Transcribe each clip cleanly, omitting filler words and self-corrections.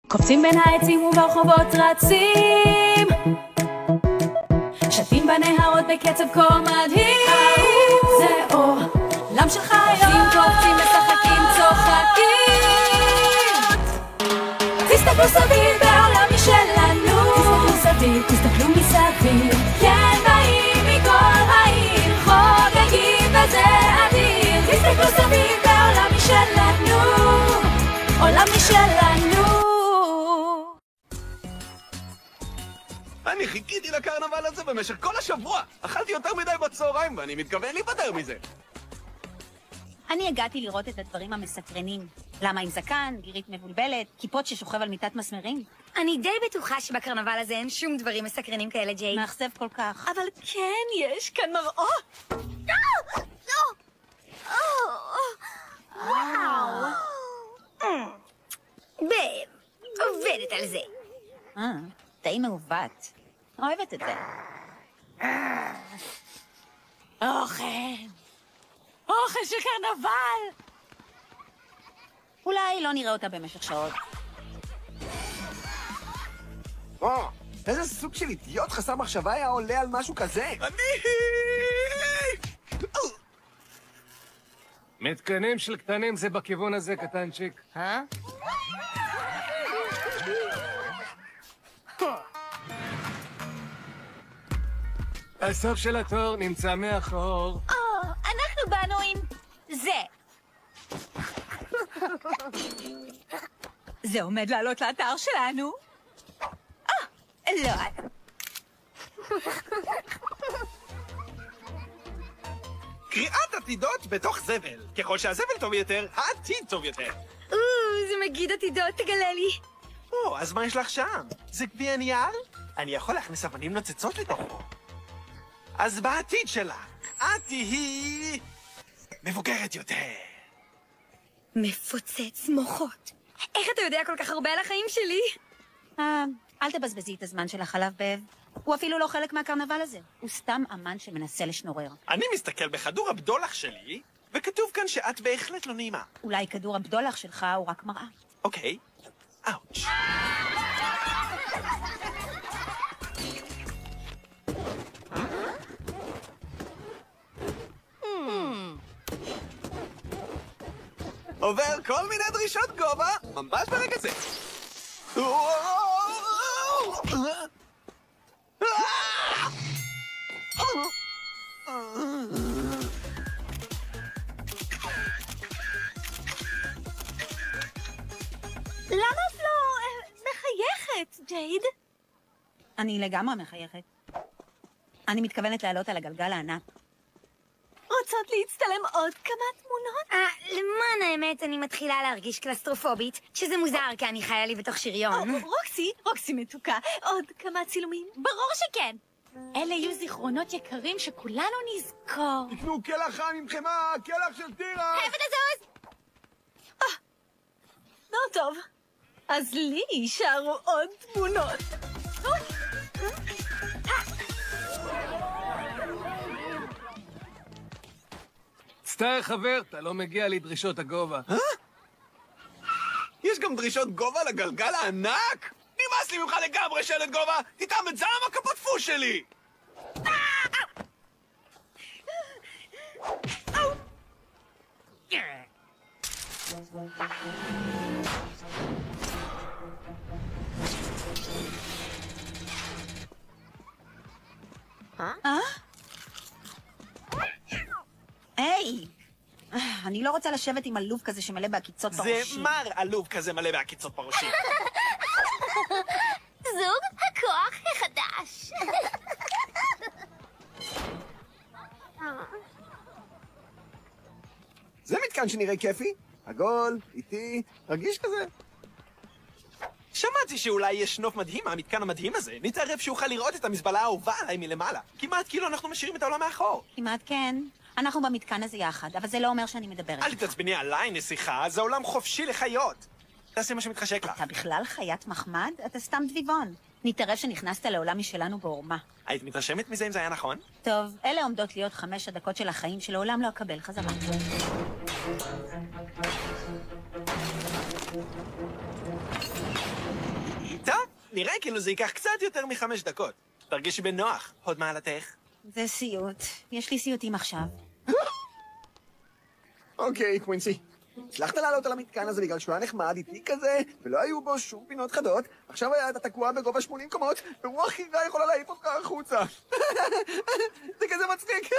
קופצים בין העצים וברחובות רצים, שתים בנהרות בקצב כה מדהים. זה עולם של חיות, קופצים, משחקים, צוחקים. תסתכלו סביב בעולם משלנו, תסתכלו סביב, תסתכלו מסביב. כן, באים מכל העיר, חוגגים וזה אדיר. תסתכלו סביב בעולם משלנו, עולם משלנו. אני חיכיתי לקרנבל הזה במשך כל השבוע. אכלתי יותר מדי בצהריים ואני מתכוון להיפטר מזה. אני הגעתי לראות את הדברים המסקרנים. למה עם זקן, גירית מבולבלת, כיפות ששוכב על מיטת מסמרים? אני די בטוחה שבקרנבל הזה אין שום דברים מסקרנים כאלה, ג'ייד. מאכזב כל כך. אבל כן, יש כאן מראות. וואו. בב, עובדת על זה. די מעוות. אוהבת את זה. אוכל של קרנבל. אולי לא נראה אותה במשך שעות. איזה סוג של אידיוט חסר מחשבה היה עולה על משהו כזה? מתקנים של קטנים זה בכיוון הזה, קטנצ'יק. הסוף של התור נמצא מאחור. אנחנו באנו עם זה. זה עומד לעלות לאתר שלנו. לא. קריאת עתידות בתוך זבל. ככל שהזבל טוב יותר, העתיד טוב יותר. זה מגיד עתידות, תגלה לי. אז מה יש לך שם? זה גביע נייר? אני יכול להכניס אבנים נוצצות לתוכו. אז בעתיד שלה, את תהיי מבוגרת יותר. מפוצץ מוחות. איך אתה יודע כל כך הרבה על החיים שלי? אל תבזבזי את הזמן של החלב בב. הוא אפילו לא חלק מהקרנבל הזה. הוא סתם אמן שמנסה לשנורר. אני מסתכל בכדור הבדולח שלי, וכתוב כאן שאת בהחלט לא נעימה. אולי כדור הבדולח שלך הוא רק מראה. אוקיי. אאוץ'. עובר כל מיני דרישות גובה, ממש ברגע זה. למה את לא מחייכת, ג'ייד? אני לגמרי מחייכת. אני מתכוונת לעלות על הגלגל הענק. רוצות להצטלם עוד כמה תמונות? למען האמת, אני מתחילה להרגיש קלסטרופובית, שזה מוזר כי אני חיה לי בתוך שריון. רוקסי מתוקה, עוד כמה צילומים? ברור שכן. אלה יהיו זיכרונות יקרים שכולנו נזכור. תקנו קלח חם עם חמה, קלח של טירה. חייבת לזוז! לא טוב, אז לי יישארו עוד תמונות. מצטער חבר, אתה לא מגיע לדרישות הגובה. יש גם דרישות גובה לגלגל הענק? נמאס לי ממך לגמרי שלט גובה, תטעם את זעם הקפוטפו שלי! היי! אני לא רוצה לשבת עם עלוב כזה שמלא בעקיצות פרשים. זה מר עלוב כזה מלא בעקיצות פרשים. זוג הכוח החדש. זה מתקן שנראה כיפי, עגול, איטי, רגיש כזה. שמעתי שאולי יש נוף מדהים מהמתקן המדהים הזה. נתערב שאוכל לראות את המזבלה האהובה עליי מלמעלה. כמעט כאילו אנחנו משאירים את העולם מאחור. כמעט כן. אנחנו במתקן הזה יחד, אבל זה לא אומר שאני מדברת. אל תתעצבני עליי, נסיכה, זה עולם חופשי לחיות. תעשי מה שמתחשק לך. אתה בכלל חיית מחמד? אתה סתם דביבון. נתערב שנכנסת לעולם משלנו בעורמה. היית מתרשמת מזה אם זה היה נכון? טוב, אלה עומדות להיות 5 הדקות של החיים שלעולם לא אקבל חזרה. נראה כאילו זה ייקח קצת יותר מ5 דקות. תרגישי בנוח, הוד מעלתך. זה סיוט. יש לי סיוטים עכשיו. אוקיי, קווינסי. הצלחת לעלות על המתקן הזה בגלל שהוא היה נחמד איתי כזה, ולא היו בו שום פינות חדות. עכשיו אתה תקוע בגובה 80 קומות, ורוח חירה יכולה להעיף אותך החוצה. זה כזה מצחיק.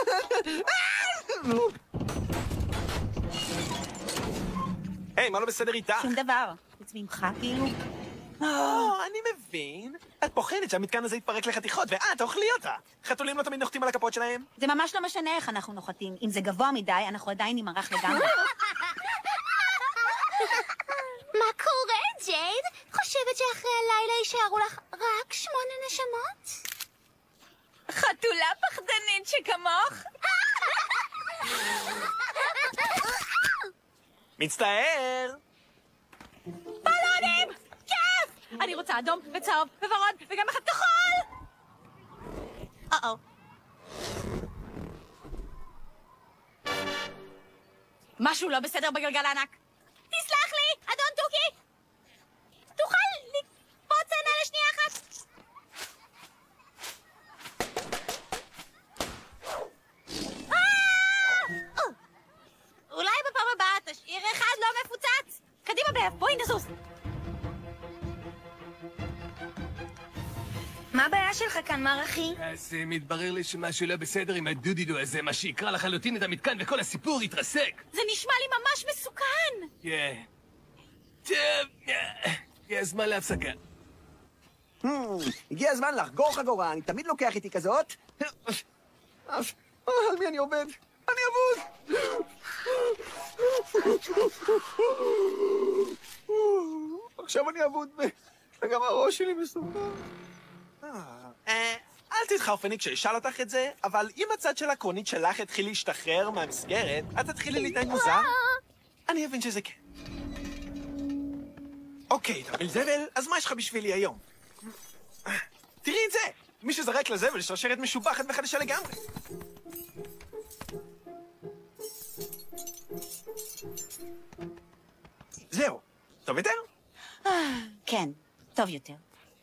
היי, מה לא בסדר איתך? שום דבר. חוץ ממך, כאילו. אני מבין. את פוחדת שהמתקן הזה יתפרק לחתיכות, ואת אוכלי אותה. חתולים לא תמיד נוחתים על הכפות שלהם. זה ממש לא משנה איך אנחנו נוחתים. אם זה גבוה מדי, אנחנו עדיין נמרח לגמרי. מה קורה, ג'ייד? חושבת שאחרי הלילה יישארו לך רק 8 נשמות? חתולה פחדנית שכמוך? מצטער. בלונים! כיף! אני רוצה אדום וצהוב וורוד וגם אחד כחול! משהו לא בסדר בגלגל הענק. תסלח לי, אדון תוכי! תוכל לקפוץ הנה לשנייה אחת? אולי בפעם הבאה תשאיר אחד לא מפוצץ? קדימה באב, בואי נזוז. מה הבעיה שלך כאן, מר אחי? אז מתברר לי שמשהו לא בסדר עם הדודידו הזה, מה שיקרא לחלוטין את המתקן וכל הסיפור יתרסק. זה נשמע לי ממש מסוכן. כן. טוב, הגיע הזמן להפסקה. הגיע הזמן לחגור חגורה, אני תמיד לוקח איתי כזאת. על מי אני עובד? אני אבוד! עכשיו אני אבוד וגם הראש שלי מסוכן. אל תתחרפני כשאשאל אותך את זה, אבל אם הצד של הקרונית שלך התחיל להשתחרר מהמסגרת, את תתחילי להתנהג מוזר? אני אבין שזה כן. אוקיי, תרמיל זבל, אז מה יש לך בשבילי היום? תראי את זה! מי שזרק לזבל שרשרת משובחת וחדשה לגמרי. זהו, טוב יותר? כן, טוב יותר.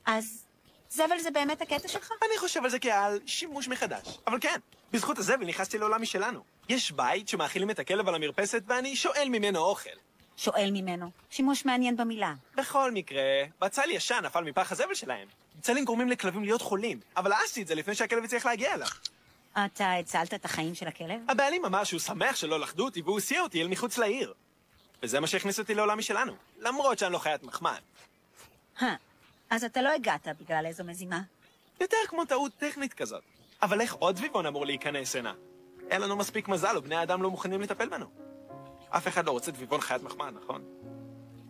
אז זבל זה באמת הקטע שלך? אני חושב על זה כעל שימוש מחדש. אבל כן, בזכות הזבל נכנסתי לעולם משלנו. יש בית שמאכילים את הכלב על המרפסת ואני שואל ממנו אוכל. שואל ממנו. שימוש מעניין במילה. בכל מקרה, בצל ישן נפל מפח הזבל שלהם. בצלים גורמים לכלבים להיות חולים, אבל עשיתי את זה לפני שהכלב יצליח להגיע אליו. אתה הצלת את החיים של הכלב? הבעלים אמר שהוא שמח שלא לכדו אותי והוא הסיע אותי אל מחוץ לעיר. וזה מה שהכניס אותי לעולם משלנו, למרות שאני לא חיית מחמד. אז אתה לא הגעת בגלל איזו מזימה? יותר כמו טעות טכנית כזאת. אבל איך עוד דביבון אמור להיכנס הנה? אין לנו מספיק מזל ובני האדם לא מוכנים לטפל בנו. אף אחד לא רוצה דביבון חיית מחמד, נכון?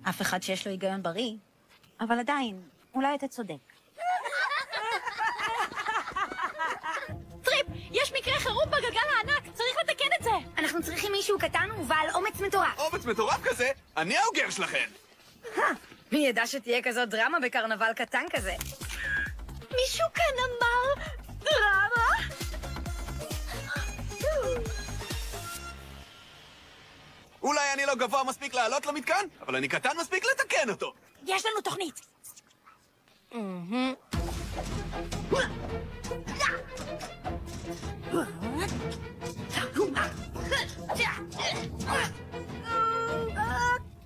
אף אחד שיש לו היגיון בריא, אבל עדיין, אולי אתה צודק. טריפ, יש מקרה חירום בגלגל הענק, צריך לתקן את זה. אנחנו צריכים מישהו קטן ובעל אומץ מטורף. אומץ מטורף כזה? אני האוגר שלכם! מי ידע שתהיה כזאת דרמה בקרנבל קטן כזה? מישהו כאן אמר דרמה? אולי אני לא גבוה מספיק לעלות למתקן, אבל אני קטן מספיק לתקן אותו. יש לנו תוכנית.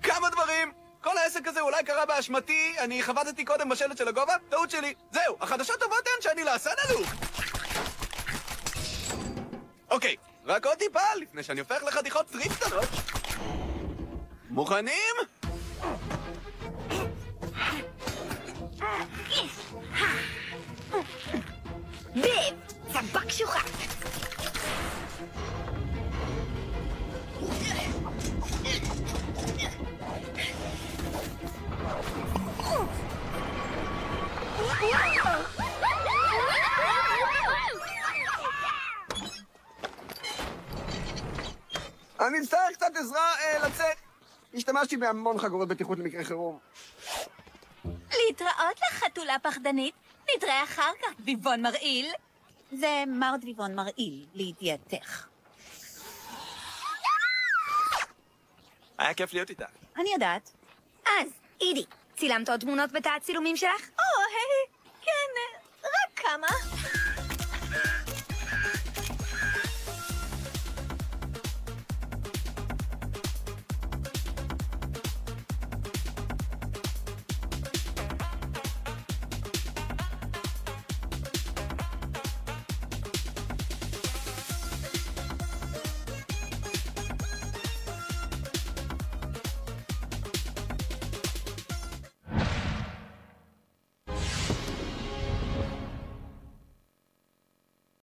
כמה דברים! כל העסק הזה אולי קרה באשמתי, אני חבטתי קודם בשלט של הגובה, טעות שלי. זהו, החדשות טובות הן שאני לעשן אלוף. אוקיי, רק עוד טיפה לפני שאני הופך לחתיכות טריפ קטנות. מוכנים? ביב, סבק שוחה. אני אצטרך קצת עזרה לצאת. השתמשתי בהמון חגורות בטיחות למקרה חירום. להתראות לך, חתולה פחדנית. נתראה אחר כך, דביבון מרעיל. זה מר דביבון מרעיל, לידיעתך. היה כיף להיות איתה. אני יודעת. אז, אידי, צילמת עוד תמונות בתא הצילומים שלך? או, היי, כן, רק כמה.